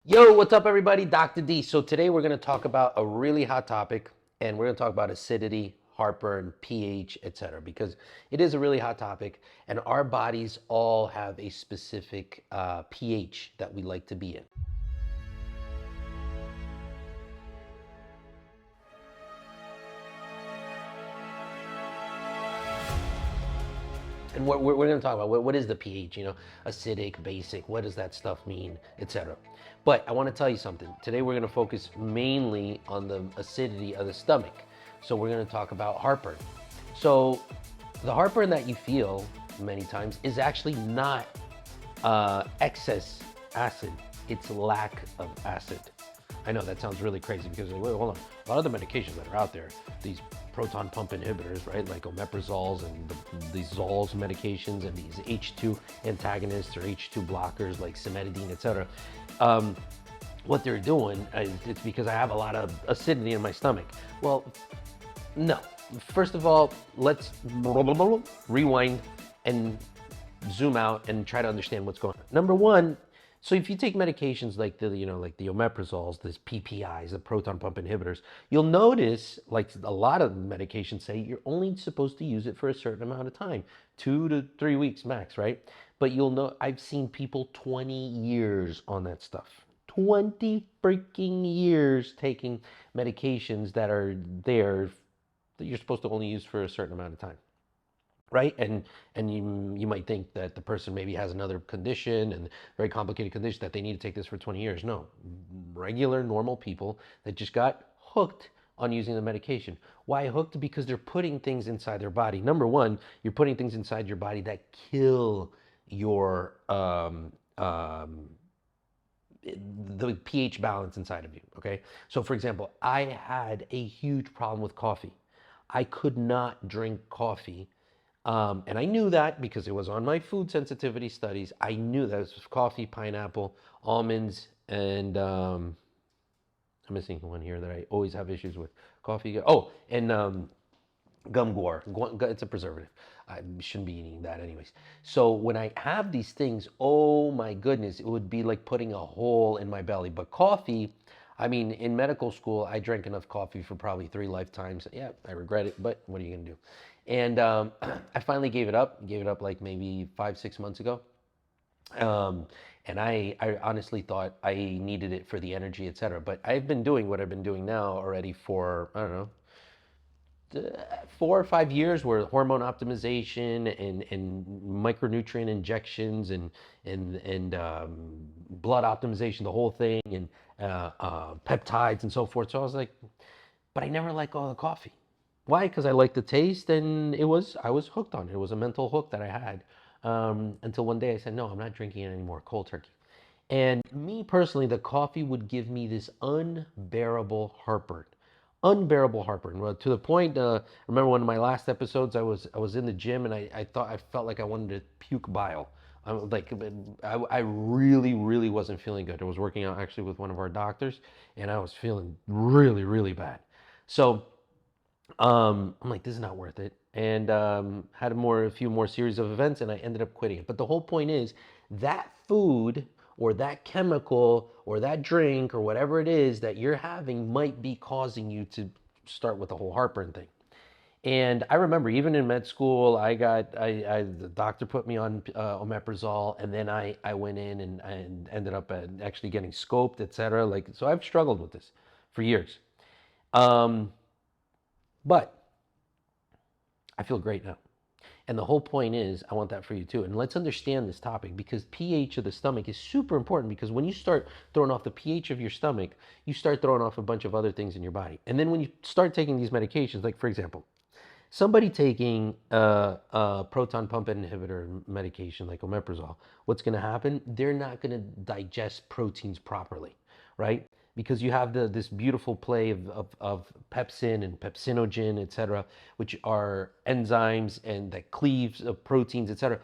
Yo, what's up, everybody? Dr. D. So today we're going to talk about a really hot topic, and we're going to talk about acidity, heartburn, pH, etc. Because it is a really hot topic, and our bodies all have a specific pH that we like to be in. And what we're going to talk about what is the pH, acidic, basic, what does that stuff mean, etc. But I want to tell you something. Today we're going to focus mainly on the acidity of the stomach. So we're going to talk about heartburn. So the heartburn that you feel many times is actually not excess acid, it's lack of acid. I know that sounds really crazy because, wait, hold on. A lot of the medications that are out there, these proton pump inhibitors, right, like omeprazoles and these zoles medications and these H2 antagonists or H2 blockers like cimetidine, etc. What they're doing is it's because I have a lot of acidity in my stomach. Well, no. First of all, let's rewind and zoom out and try to understand what's going on. Number one, so if you take medications like the omeprazoles, these PPIs, the proton pump inhibitors, you'll notice, like a lot of medications say, you're only supposed to use it for a certain amount of time, 2 to 3 weeks max, right? But you'll know I've seen people 20 years on that stuff. 20 freaking years taking medications that are there that you're supposed to only use for a certain amount of time, right? And you might think that the person maybe has another condition and very complicated condition that they need to take this for 20 years. No, regular normal people that just got hooked on using the medication. Why hooked? Because they're putting things inside their body. Number one, you're putting things inside your body that kill your the pH balance inside of you. Okay, so for example, I had a huge problem with coffee. I could not drink coffee, and I knew that because it was on my food sensitivity studies. I knew that it was coffee, pineapple, almonds, and I'm missing one here that I always have issues with. Coffee. Oh, and gum guar. It's a preservative. I shouldn't be eating that anyways. So when I have these things, oh my goodness, it would be like putting a hole in my belly. But coffee, I mean, in medical school, I drank enough coffee for probably 3 lifetimes. Yeah, I regret it, but what are you gonna do? And I finally gave it up. Gave it up like maybe 5, 6 months ago. Um, and I honestly thought I needed it for the energy, etc. But I've been doing what I've been doing now already for, I don't know, 4 or 5 years, where hormone optimization and micronutrient injections and blood optimization, the whole thing, and peptides and so forth. So I was like, but I never liked all the coffee. Why? Because I liked the taste, and I was hooked on it. It was a mental hook that I had, until one day I said, no, I'm not drinking it anymore, cold turkey. And me personally, the coffee would give me this unbearable heartburn. Unbearable heartburn. Well, to the point, remember one of my last episodes, I was in the gym and I felt like I wanted to puke bile. I'm like, I really wasn't feeling good. I was working out actually with one of our doctors, and I was feeling really bad. So I'm like, this is not worth it. And had a few more series of events, and I ended up quitting it. But the whole point is that food or that chemical or that drink or whatever it is that you're having might be causing you to start with the whole heartburn thing. And I remember even in med school, the doctor put me on omeprazole, and then I went in and ended up actually getting scoped, etc. Like, so I've struggled with this for years. Um, but I feel great now. And the whole point is, I want that for you too. And let's understand this topic, because pH of the stomach is super important, because when you start throwing off the pH of your stomach, you start throwing off a bunch of other things in your body. And then when you start taking these medications, like for example, somebody taking a proton pump inhibitor medication like omeprazole, what's going to happen? They're not going to digest proteins properly, right? Because you have this beautiful play of pepsin and pepsinogen, et cetera, which are enzymes and that cleaves of proteins, et cetera.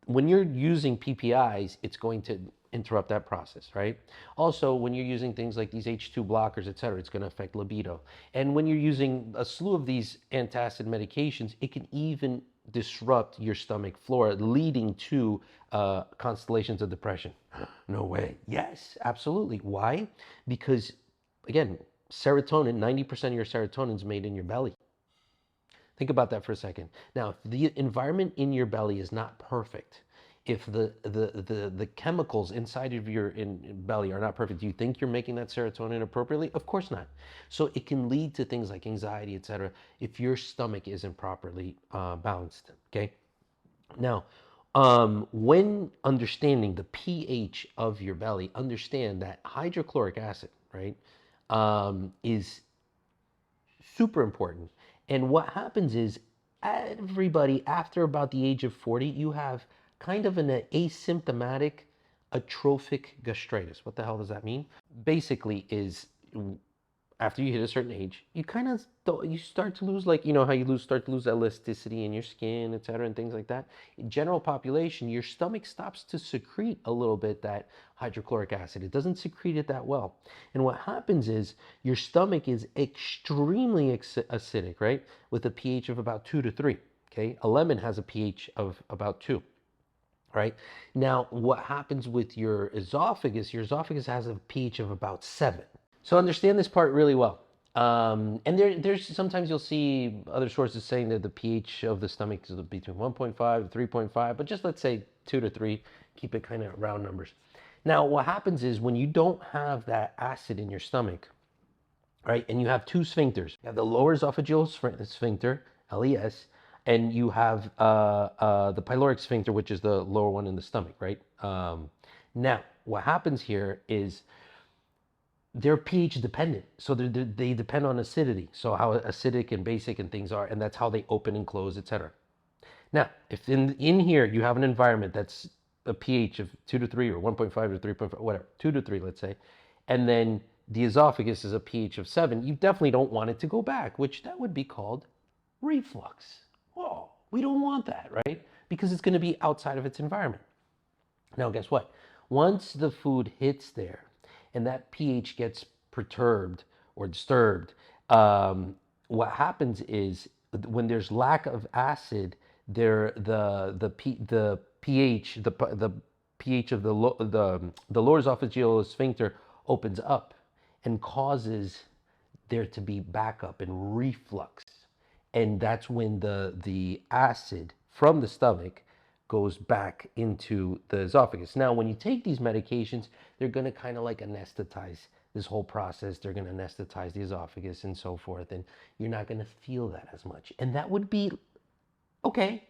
When you're using PPIs, it's going to interrupt that process, right? Also, when you're using things like these H2 blockers, et cetera, it's going to affect libido. And when you're using a slew of these antacid medications, it can even disrupt your stomach flora, leading to constellations of depression. No way. Yes, absolutely. Why? Because, again, serotonin, 90% of your serotonin is made in your belly. Think about that for a second. Now, if the environment in your belly is not perfect, if the chemicals inside of your belly are not perfect, do you think you're making that serotonin appropriately? Of course not. So it can lead to things like anxiety, etc., if your stomach isn't properly balanced. Okay. Now, when understanding the pH of your belly, understand that hydrochloric acid, right, is super important. And what happens is everybody after about the age of 40, you have kind of an asymptomatic atrophic gastritis. What the hell does that mean? Basically is after you hit a certain age, you kind of you start to lose, like, you know how you start to lose elasticity in your skin, etc., and things like that. In general population, your stomach stops to secrete a little bit that hydrochloric acid. It doesn't secrete it that well, and what happens is your stomach is extremely acidic, right, with a pH of about 2 to 3. Okay, a lemon has a pH of about 2. Right now, what happens with your esophagus? Your esophagus has a pH of about 7. So understand this part really well. And there's sometimes you'll see other sources saying that the pH of the stomach is between 1.5 and 3.5, but just let's say 2 to 3, keep it kind of round numbers. Now, what happens is when you don't have that acid in your stomach, right, and you have two sphincters, you have the lower esophageal sphincter, LES, and you have the pyloric sphincter, which is the lower one in the stomach, right? Now, what happens here is they're pH dependent. So they depend on acidity. So how acidic and basic and things are, and that's how they open and close, etc. Now, if in here you have an environment that's a pH of 2 to 3 or 1.5 to 3.5, whatever, 2 to 3, let's say, and then the esophagus is a pH of 7, you definitely don't want it to go back, which that would be called reflux. Whoa, we don't want that, right? Because it's going to be outside of its environment. Now, guess what? Once the food hits there and that pH gets perturbed or disturbed, what happens is when there's lack of acid, the pH the pH of the lower esophageal sphincter opens up and causes there to be backup and reflux, and that's when the acid from the stomach goes back into the esophagus. Now, when you take these medications, they're going to kind of like anesthetize this whole process. They're going to anesthetize the esophagus and so forth, and you're not going to feel that as much. And that would be okay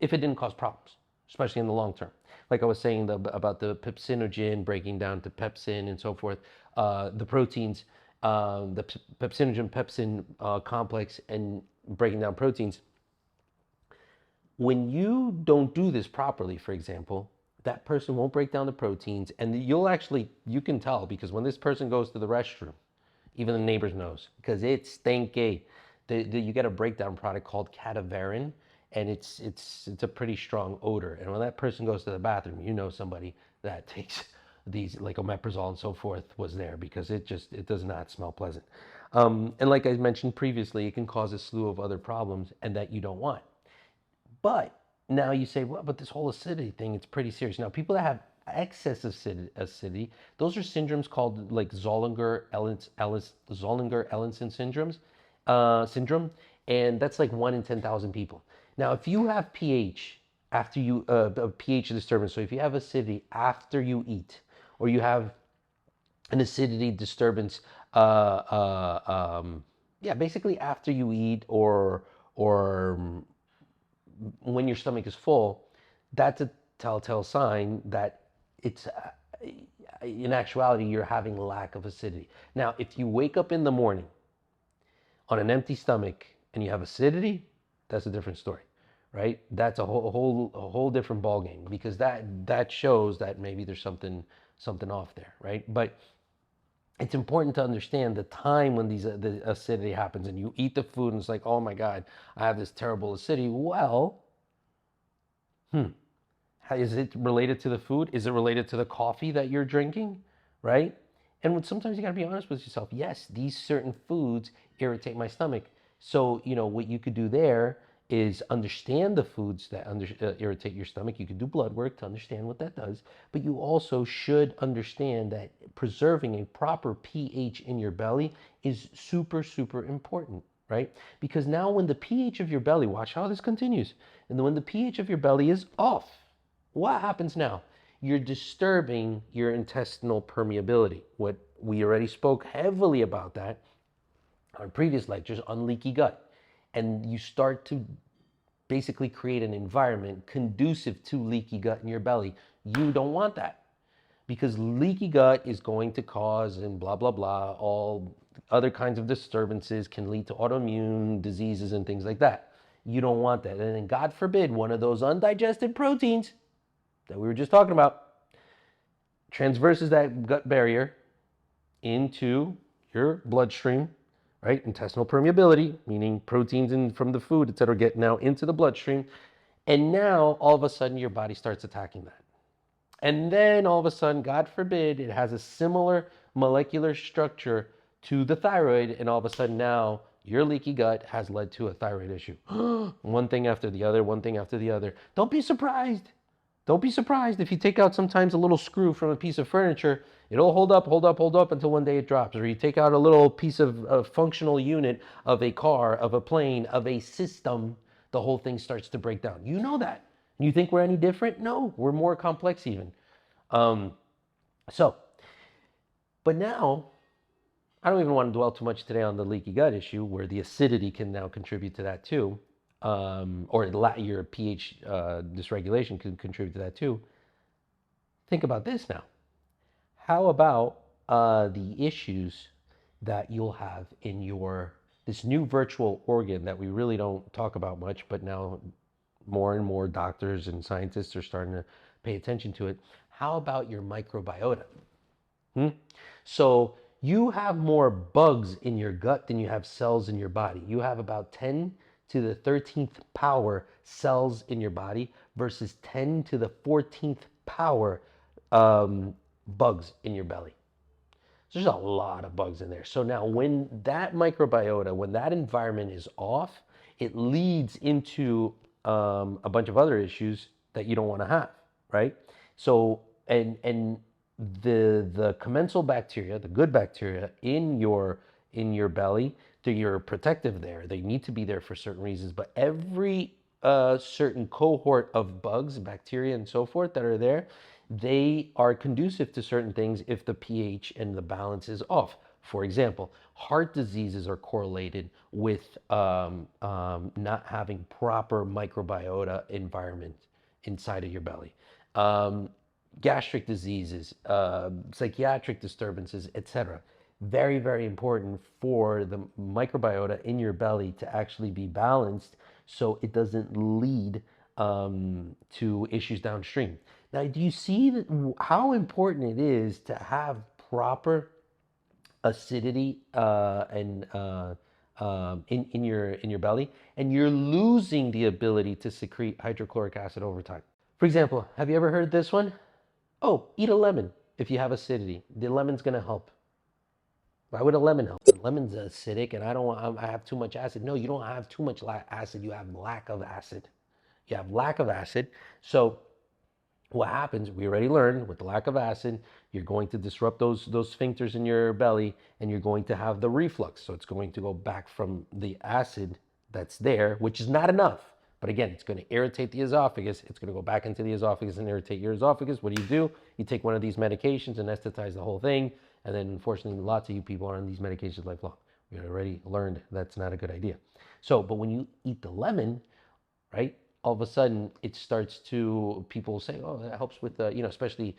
if it didn't cause problems, especially in the long term. Like I was saying about the pepsinogen breaking down to pepsin and so forth, the proteins, the pepsinogen pepsin complex and breaking down proteins. When you don't do this properly, for example, that person won't break down the proteins, and you can tell because when this person goes to the restroom, even the neighbors knows because it's stinky. You get a breakdown product called cadaverine, and it's a pretty strong odor. And when that person goes to the bathroom, you know somebody that takes these like omeprazole and so forth was there because it does not smell pleasant. And like I mentioned previously, it can cause a slew of other problems, and that you don't want. But now you say, well, but this whole acidity thing, it's pretty serious. Now, people that have excess acidity, those are syndromes called like Zollinger-Ellison syndrome, and that's like 1 in 10,000 people. Now, if you have pH after you pH disturbance, so if you have acidity after you eat, or you have an acidity disturbance, yeah, basically after you eat or when your stomach is full, that's a telltale sign that it's in actuality you're having lack of acidity. Now, if you wake up in the morning on an empty stomach and you have acidity, that's a different story, right? That's a whole different ball game because that shows that maybe there's something off there, right? But it's important to understand the time when the acidity happens and you eat the food and it's like, oh my God, I have this terrible acidity. Well, is it related to the food? Is it related to the coffee that you're drinking, right? And sometimes you got to be honest with yourself. Yes, these certain foods irritate my stomach. So, what you could do there is understand the foods that irritate your stomach. You can do blood work to understand what that does, but you also should understand that preserving a proper pH in your belly is super, super important, right? Because now when the pH of your belly, watch how this continues, and when the pH of your belly is off, what happens now? You're disturbing your intestinal permeability. What we already spoke heavily about that on previous lectures on leaky gut. And you start to basically create an environment conducive to leaky gut in your belly. You don't want that, because leaky gut is going to cause, and blah, blah, blah, all other kinds of disturbances, can lead to autoimmune diseases and things like that. You don't want that. And then, God forbid, one of those undigested proteins that we were just talking about transverses that gut barrier into your bloodstream, right? Intestinal permeability, meaning proteins from the food, et cetera, get now into the bloodstream. And now all of a sudden your body starts attacking that. And then all of a sudden, God forbid, it has a similar molecular structure to the thyroid. And all of a sudden now your leaky gut has led to a thyroid issue. One thing after the other, one thing after the other. Don't be surprised. Don't be surprised if you take out sometimes a little screw from a piece of furniture. It'll hold up, hold up, hold up until one day it drops. Or you take out a little piece of a functional unit of a car, of a plane, of a system, the whole thing starts to break down. You know that. You think we're any different? No, we're more complex even. Um, so, but now, I don't even want to dwell too much today on the leaky gut issue, where the acidity can now contribute to that too, or your pH dysregulation can contribute to that too. Think about this now. How about the issues that you'll have in this new virtual organ that we really don't talk about much, but now more and more doctors and scientists are starting to pay attention to it. How about your microbiota? So you have more bugs in your gut than you have cells in your body. You have about 10 to the 13th power cells in your body versus 10 to the 14th power bugs in your belly. So there's a lot of bugs in there. So now when that microbiota, when that environment is off, it leads into a bunch of other issues that you don't want to have, right? So, and the commensal bacteria, the good bacteria in your belly, you're protective there. They need to be there for certain reasons, but every certain cohort of bugs, bacteria, and so forth that are there, they are conducive to certain things if the pH and the balance is off. For example, heart diseases are correlated with not having proper microbiota environment inside of your belly. Gastric diseases, psychiatric disturbances, etc. Very, very important for the microbiota in your belly to actually be balanced so it doesn't lead to issues downstream. Now, do you see how important it is to have proper acidity in your belly, and you're losing the ability to secrete hydrochloric acid over time? For example, have you ever heard this one? Oh, eat a lemon if you have acidity. The lemon's going to help. Why would a lemon help? The lemon's acidic, and I have too much acid. No, you don't have too much acid. You have lack of acid. You have lack of acid. So what happens, we already learned, with the lack of acid, you're going to disrupt those sphincters in your belly, and you're going to have the reflux. So it's going to go back from the acid that's there, which is not enough. But again, it's going to irritate the esophagus. It's going to go back into the esophagus and irritate your esophagus. What do? You take one of these medications, anesthetize the whole thing. And then unfortunately, lots of you people are on these medications lifelong. We already learned that's not a good idea. So, but when you eat the lemon, right, all of a sudden it starts to, people say, oh, that helps with, especially,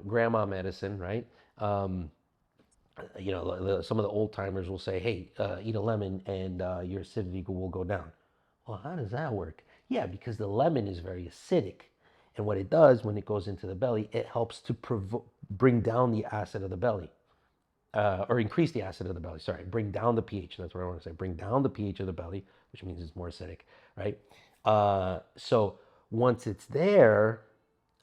grandma medicine, right? Some of the old timers will say, hey, eat a lemon and your acidity will go down. Well, how does that work? Yeah, because the lemon is very acidic. And what it does when it goes into the belly, it helps to bring down the acid of the belly. Or increase the acid of the belly. Sorry, bring down the pH. That's what I want to say. Bring down the pH of the belly, which means it's more acidic, right? So once it's there,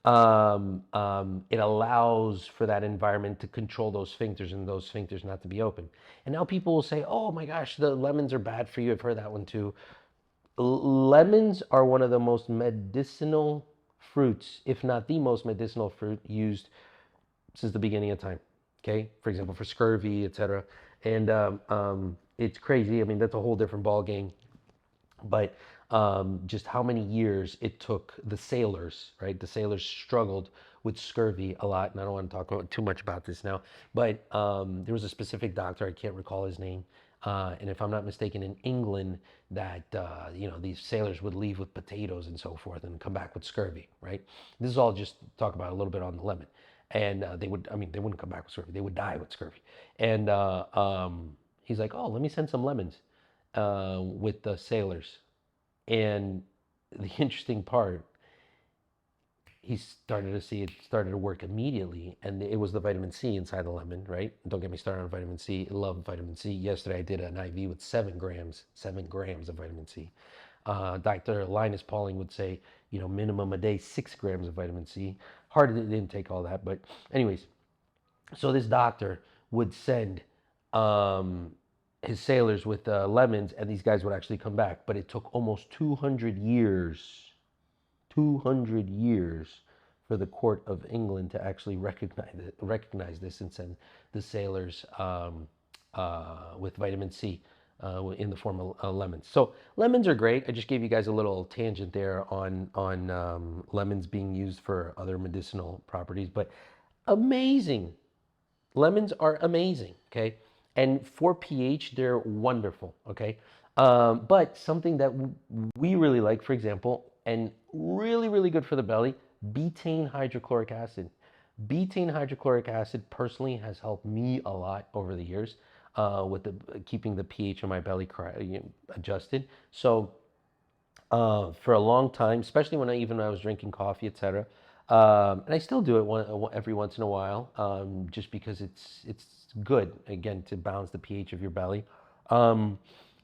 it allows for that environment to control those sphincters and those sphincters not to be open. And now people will say, oh my gosh, the lemons are bad for you. I've heard that one too. Lemons are one of the most medicinal fruits, if not the most medicinal fruit used since the beginning of time. Okay, for example, for scurvy, etc. And it's crazy. I mean, that's a whole different ball game. But just how many years it took the sailors, right? The sailors struggled with scurvy a lot, and I don't want to talk too much about this now. But there was a specific doctor, I can't recall his name, and if I'm not mistaken, in England, that these sailors would leave with potatoes and so forth, and come back with scurvy, right? This is all just talk about a little bit on the lemon, and they wouldn't come back with scurvy; they would die with scurvy. And he's like, "Oh, let me send some lemons." With the sailors. And the interesting part, he started to see it started to work immediately, and it was the vitamin C inside the lemon, right? Don't get me started on vitamin C. I love vitamin C. Yesterday I did an IV with 7 grams of vitamin C. Dr. Linus Pauling would say, minimum a day, 6 grams of vitamin C. Hard, it didn't take all that, but anyways, so this doctor would send um, his sailors with lemons, and these guys would actually come back. But it took almost 200 years for the court of England to actually recognize this and send the sailors with vitamin C in the form of lemons. So lemons are great. I just gave you guys a little tangent there on lemons being used for other medicinal properties, but amazing. Lemons are amazing, okay? And for pH, they're wonderful, okay? But something that we really like, for example, and really, really good for the belly, betaine hydrochloric acid. Betaine hydrochloric acid personally has helped me a lot over the years with keeping the pH of my belly adjusted. So for a long time, especially when I was drinking coffee, etc. And I still do it every once in a while, just because it's good again to balance the pH of your belly. Um,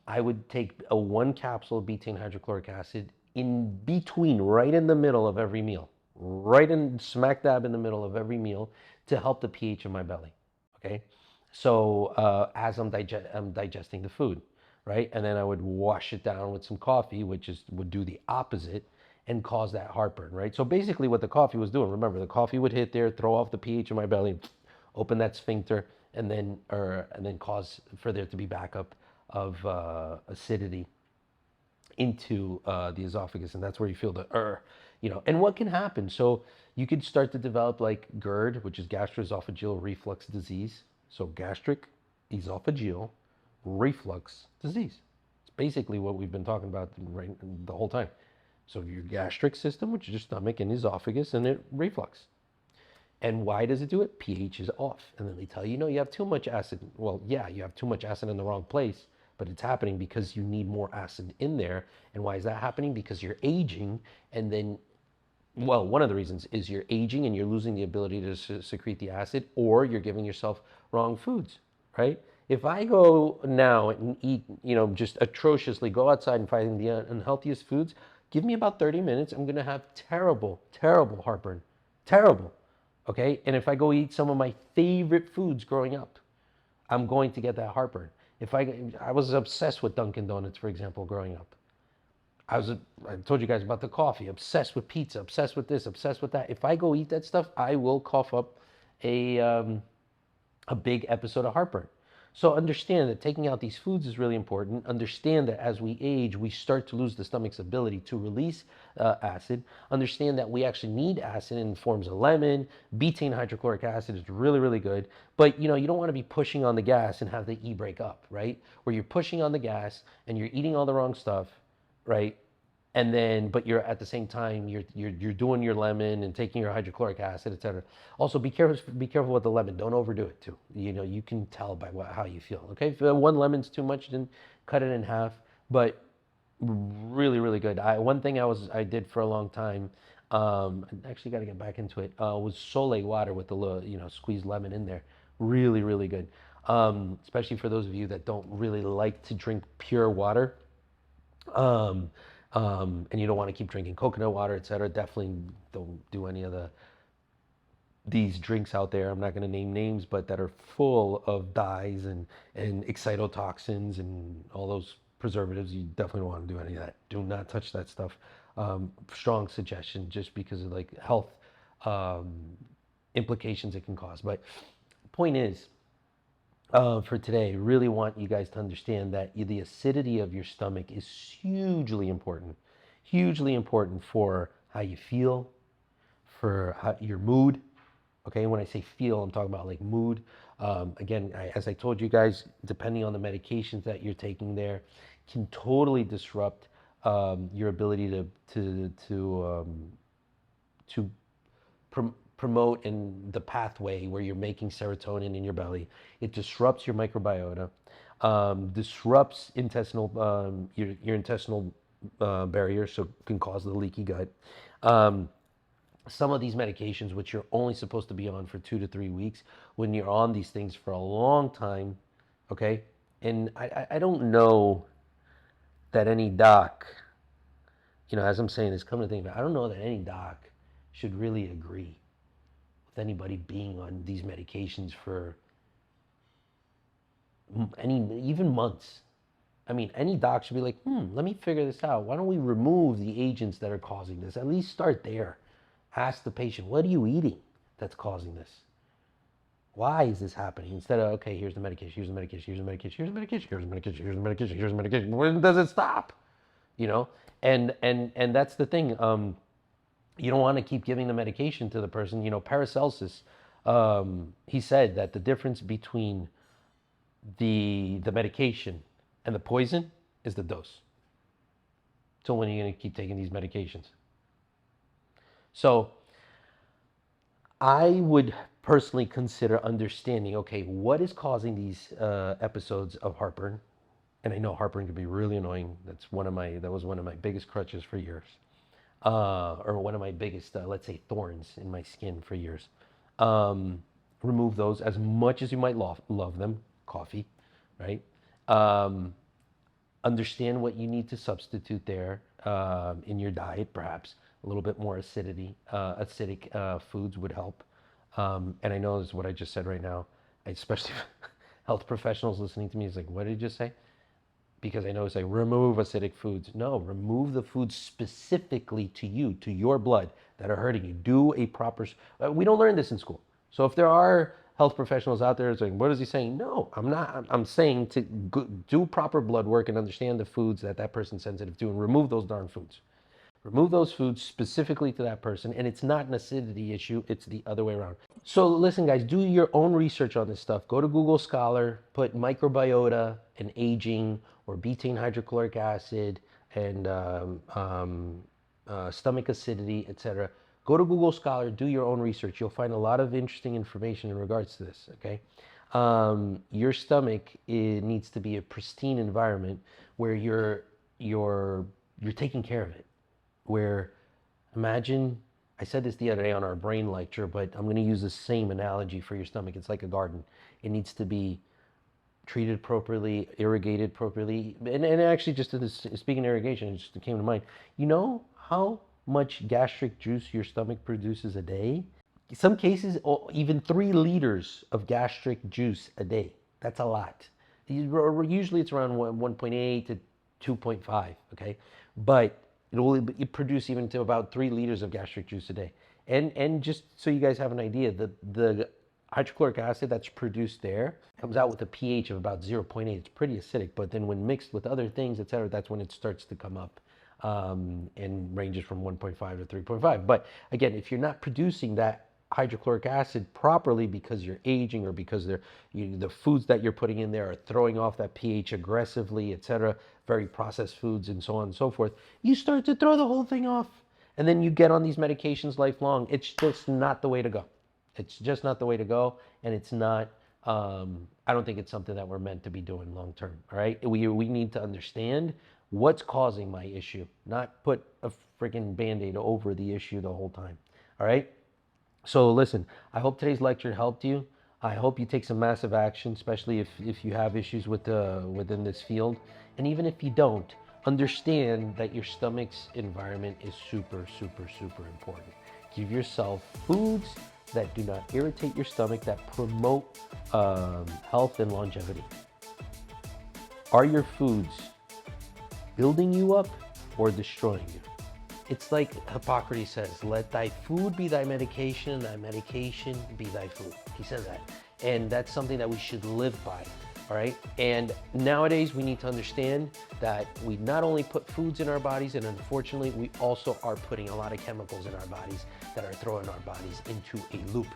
I would take a 1 capsule of betaine hydrochloric acid in between, right in the middle of every meal, right in smack dab in the middle of every meal to help the pH of my belly. Okay, so as I'm digesting the food, right? And then I would wash it down with some coffee, would do the opposite and cause that heartburn, right? So basically, what the coffee was doing, remember, the coffee would hit there, throw off the pH of my belly, open that sphincter, and then cause for there to be backup of acidity into the esophagus, and that's where you feel and what can happen. So you could start to develop like GERD, which is gastroesophageal reflux disease. So gastric esophageal reflux disease. It's basically what we've been talking about the whole time. So your gastric system, which is your stomach and esophagus, and it reflux. And why does it do it? pH is off. And then they tell you, no, you have too much acid. Well, yeah, you have too much acid in the wrong place, but it's happening because you need more acid in there. And why is that happening? Because you're aging, and then, well, one of the reasons is you're aging and you're losing the ability to secrete the acid, or you're giving yourself wrong foods, right? If I go now and eat, just atrociously, go outside and find the unhealthiest foods, give me about 30 minutes, I'm gonna have terrible, terrible heartburn. Terrible. Okay? And if I go eat some of my favorite foods growing up, I'm going to get that heartburn. I was obsessed with Dunkin' Donuts, for example, growing up. I told you guys about the coffee, obsessed with pizza, obsessed with this, obsessed with that. If I go eat that stuff, I will cough up a um, a big episode of heartburn. So understand that taking out these foods is really important. Understand that as we age, we start to lose the stomach's ability to release acid. Understand that we actually need acid in forms of lemon. Betaine hydrochloric acid is really, really good. But you don't want to be pushing on the gas and have the e-brake up, right? Where you're pushing on the gas and you're eating all the wrong stuff, right? And then but you're at the same time you're doing your lemon and taking your hydrochloric acid, etc. Also be careful with the lemon. Don't overdo it too. You can tell by how you feel. Okay, if one lemon's too much, then cut it in half. But really, really good. One thing I did for a long time, I actually got to get back into it, was Soleil water with the little, squeezed lemon in there. Really, really good. Especially for those of you that don't really like to drink pure water, um, and you don't want to keep drinking coconut water, etc. Definitely don't do any of these drinks out there. I'm not going to name names, but that are full of dyes and excitotoxins and all those preservatives. You definitely don't want to do any of that. Do not touch that stuff. Strong suggestion, just because of like health um, implications it can cause. But point is, for today, really want you guys to understand that the acidity of your stomach is hugely important for how you feel, for your mood. Okay, when I say feel, I'm talking about like mood. Again, as I told you guys, depending on the medications that you're taking there, can totally disrupt your ability to promote in the pathway where you're making serotonin in your belly. It disrupts your microbiota, disrupts your intestinal barrier, so it can cause the leaky gut. Some of these medications, which you're only supposed to be on for 2 to 3 weeks, when you're on these things for a long time, okay? And I don't know that any doc, as I'm saying this, come to think of it, I don't know that any doc should really agree with anybody being on these medications for even months. I mean, any doc should be like, let me figure this out. Why don't we remove the agents that are causing this? At least start there. Ask the patient, what are you eating that's causing this? Why is this happening? Instead of, okay, here's the medication, here's the medication, here's the medication, here's the medication, here's the medication, here's the medication, here's the medication. When does it stop? And that's the thing. You don't want to keep giving the medication to the person. Paracelsus, he said that the difference between the medication and the poison is the dose. So when are you going to keep taking these medications? So I would personally consider understanding, okay, what is causing these episodes of heartburn? And I know heartburn can be really annoying. That was one of my biggest crutches for years, or one of my biggest, let's say, thorns in my skin for years. Remove those as much as you might love them. Coffee, right? Understand what you need to substitute there in your diet. Perhaps a little bit more acidic foods would help. And I know this is what I just said right now, especially health professionals listening to me. Is like, what did you just say? Because I know it's like, remove acidic foods. No, remove the foods specifically to you, to your blood, that are hurting you. Do a proper, we don't learn this in school. So if there are health professionals out there saying, what is he saying? No, I'm not. I'm saying to do proper blood work and understand the foods that person's sensitive to, and remove those darn foods. Remove those foods specifically to that person, and it's not an acidity issue, it's the other way around. So listen, guys, do your own research on this stuff. Go to Google Scholar, put microbiota and aging, or betaine hydrochloric acid, and stomach acidity, etc. Go to Google Scholar, do your own research. You'll find a lot of interesting information in regards to this, okay? Your stomach, it needs to be a pristine environment where you're taking care of it. Where, imagine, I said this the other day on our brain lecture, but I'm going to use the same analogy for your stomach. It's like a garden. It needs to be treated appropriately, irrigated appropriately. And actually, just speaking of irrigation, it just came to mind. You know how much gastric juice your stomach produces a day? In some cases, even 3 liters of gastric juice a day. That's a lot. Usually it's around 1.8 to 2.5, okay? But it will produce even to about 3 liters of gastric juice a day. And just so you guys have an idea, the hydrochloric acid that's produced there comes out with a pH of about 0.8. It's pretty acidic, but then when mixed with other things, etc., that's when it starts to come up, and ranges from 1.5 to 3.5. But again, if you're not producing that hydrochloric acid properly because you're aging, or because the foods that you're putting in there are throwing off that pH aggressively, etc., very processed foods and so on and so forth, you start to throw the whole thing off. And then you get on these medications lifelong. It's just not the way to go. It's just not the way to go. And it's not, I don't think it's something that we're meant to be doing long term. All right. We need to understand what's causing my issue, not put a freaking Band-Aid over the issue the whole time. All right. So listen, I hope today's lecture helped you. I hope you take some massive action, especially if you have issues within this field. And even if you don't, understand that your stomach's environment is super, super, super important. Give yourself foods that do not irritate your stomach, that promote health and longevity. Are your foods building you up or destroying you. It's like Hippocrates says, let thy food be thy medication, and thy medication be thy food. He says that. And that's something that we should live by, all right? And nowadays we need to understand that we not only put foods in our bodies, and unfortunately we also are putting a lot of chemicals in our bodies that are throwing our bodies into a loop,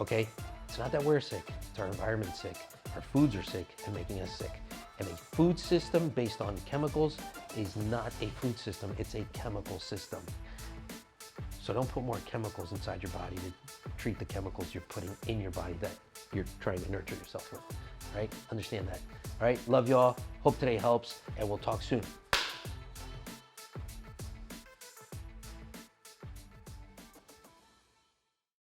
okay? It's not that we're sick, it's our environment sick. Our foods are sick and making us sick. And a food system based on chemicals is not a food system, it's a chemical system. So don't put more chemicals inside your body to treat the chemicals you're putting in your body that you're trying to nurture yourself with, all right? Understand that, all right? Love y'all, hope today helps, and we'll talk soon.